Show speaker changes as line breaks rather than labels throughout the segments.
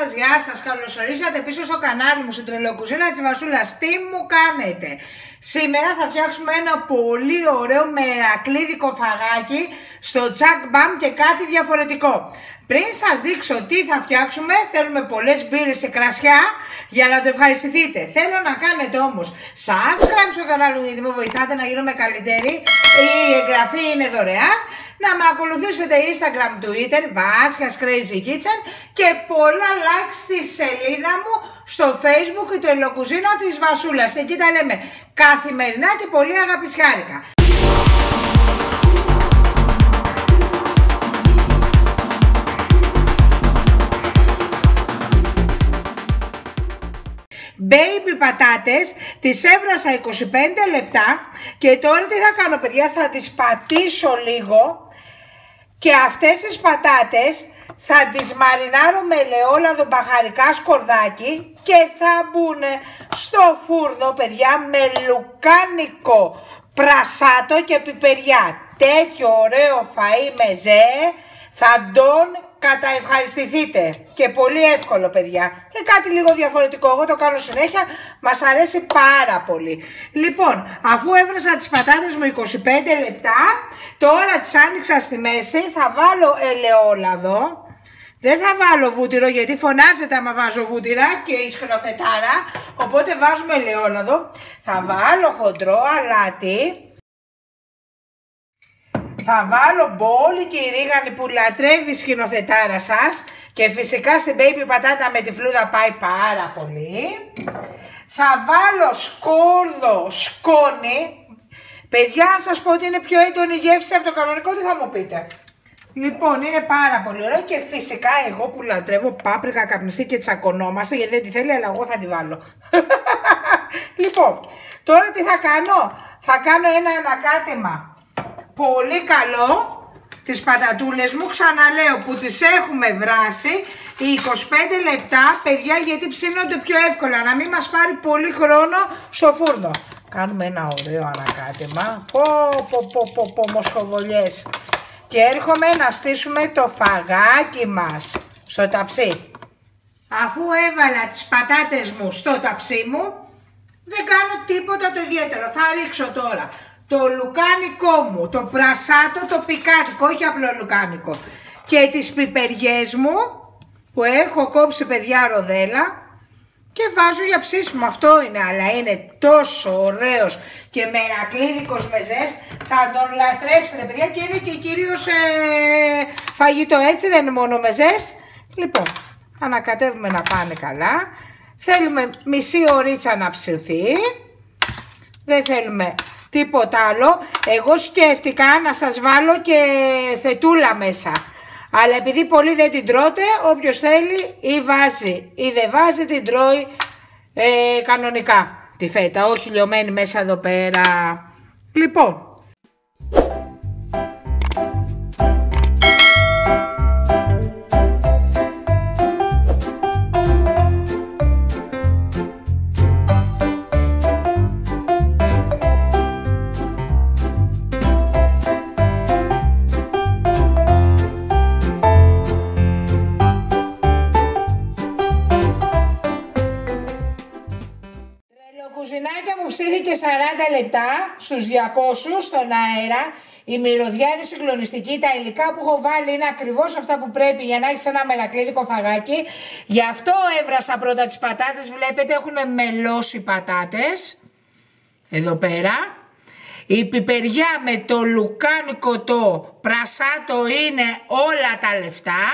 γεια σας, καλώς ορίσατε πίσω στο κανάλι μου, στην τρελοκουζίνα της Βασούλας. Τι μου κάνετε? Σήμερα θα φτιάξουμε ένα πολύ ωραίο μερακλίδικο φαγάκι στο τσακ μπαμ και κάτι διαφορετικό. Πριν σας δείξω τι θα φτιάξουμε, θέλουμε πολλές μπύρες και κρασιά για να το ευχαριστηθείτε. Θέλω να κάνετε όμως subscribe στο κανάλι μου, γιατί με βοηθάτε να γίνομαι καλύτερη. Η εγγραφή είναι δωρεάν. Να με ακολουθήσετε Instagram, Twitter, Βάσιας Crazy Kitchen και πολλά like στη σελίδα μου στο Facebook, η τρελοκουζίνα της Βασούλας. Εκεί τα λέμε καθημερινά και πολύ αγαπησιάρικα. Baby πατάτες, τις έβρασα 25 λεπτά και τώρα τι θα κάνω, παιδιά? Θα τις πατήσω λίγο και αυτές τις πατάτες θα τις μαρινάρω με ελαιόλαδο μπαχαρικά σκορδάκι και θα μπουν στο φούρνο, παιδιά, με λουκάνικο, πρασάτο και πιπεριά. Τέτοιο ωραίο φαΐ μεζέ θα τον καταευχαριστηθείτε και πολύ εύκολο, παιδιά, και κάτι λίγο διαφορετικό. Εγώ το κάνω συνέχεια, μας αρέσει πάρα πολύ. Λοιπόν, αφού έβρασα τις πατάτες μου 25 λεπτά, τώρα τις άνοιξα στη μέση, θα βάλω ελαιόλαδο. Δεν θα βάλω βούτυρο γιατί φωνάζεται άμα βάζω βούτυρα και η σκηνοθετάρα, οπότε βάζουμε ελαιόλαδο. Θα βάλω χοντρό αλάτι. Θα βάλω μπόλικη ρίγανη που λατρεύει η σκηνοθετάρα σας και φυσικά στην baby πατάτα με τη φλούδα πάει πάρα πολύ. Θα βάλω σκόρδο σκόνη. Παιδιά, αν σας πω ότι είναι πιο έντονη γεύση από το κανονικό, τι θα μου πείτε? Λοιπόν, είναι πάρα πολύ ωραίο και φυσικά εγώ που λατρεύω πάπρικα καπνιστή και τσακωνόμαστε γιατί δεν τη θέλει, αλλά εγώ θα τη βάλω. Λοιπόν, τώρα τι θα κάνω? Θα κάνω ένα ανακάτεμα πολύ καλό τις πατατούλες μου, ξαναλέω, που τις έχουμε βράσει 25 λεπτά, παιδιά, γιατί ψήνονται πιο εύκολα, να μην μας πάρει πολύ χρόνο στο φούρνο. Κάνουμε ένα ωραίο ανακάτεμα, πω μοσχοβολιές, και έρχομαι να στήσουμε το φαγάκι μας στο ταψί. Αφού έβαλα τις πατάτες μου στο ταψί μου, δεν κάνω τίποτα το ιδιαίτερο. Θα ρίξω τώρα το λουκάνικό μου, το πρασάτο, το πικάτικο, όχι απλό λουκάνικο, και τις πιπεριές μου που έχω κόψει, παιδιά, ροδέλα, και βάζω για ψήσιμο. Αυτό είναι, αλλά είναι τόσο ωραίος και μερακλίδικος μεζές, θα τον λατρέψετε, παιδιά, και είναι και κυρίως φαγητό, έτσι, δεν είναι μόνο μεζές. Λοιπόν, ανακατεύουμε να πάνε καλά. Θέλουμε μισή ωρίτσα να ψηθεί, δεν θέλουμε τίποτα άλλο. Εγώ σκέφτηκα να σας βάλω και φετούλα μέσα, αλλά επειδή πολλοί δεν την τρώτε, όποιος θέλει ή βάζει ή δεν βάζει, την τρώει κανονικά τη φέτα, όχι λιωμένη μέσα εδώ πέρα. Λοιπόν, κουζινάκια μου ψήθηκε 40 λεπτά στους 200 στον αέρα. Η μυρωδιά είναι συγκλονιστική. Τα υλικά που έχω βάλει είναι ακριβώς αυτά που πρέπει για να έχεις ένα μερακλίδικο φαγάκι. Γι' αυτό έβρασα πρώτα τις πατάτες. Βλέπετε, έχουν μελώσει οι πατάτες. Εδώ πέρα. Η πιπεριά με το λουκάνικο, το πρασάτο, είναι όλα τα λεφτά.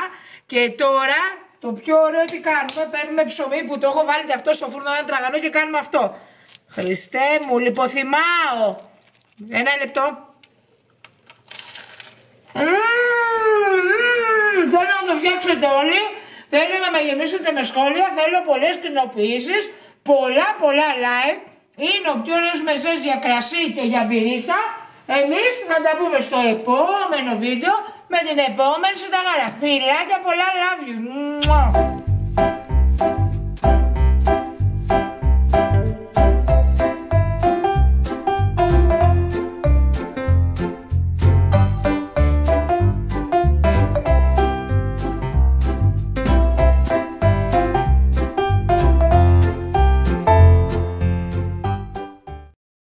Και τώρα το πιο ωραίο τι κάνουμε? Παίρνουμε ψωμί που το έχω βάλει και αυτό στο φούρνο, ένα τραγανό, και κάνουμε αυτό. Χριστέ μου, λιποθυμάω. Ένα λεπτό. Θέλω να το φτιάξετε όλοι. Θέλω να με γεμίσετε με σχόλια. Θέλω πολλές κοινοποιήσεις. Πολλά like. Είναι ο πιο ωραίος μεζές για κρασί και για μπυρίτσα. Εμείς θα τα πούμε στο επόμενο βίντεο με την επόμενη συνταγάρα. Φιλάκια πολλά, love you.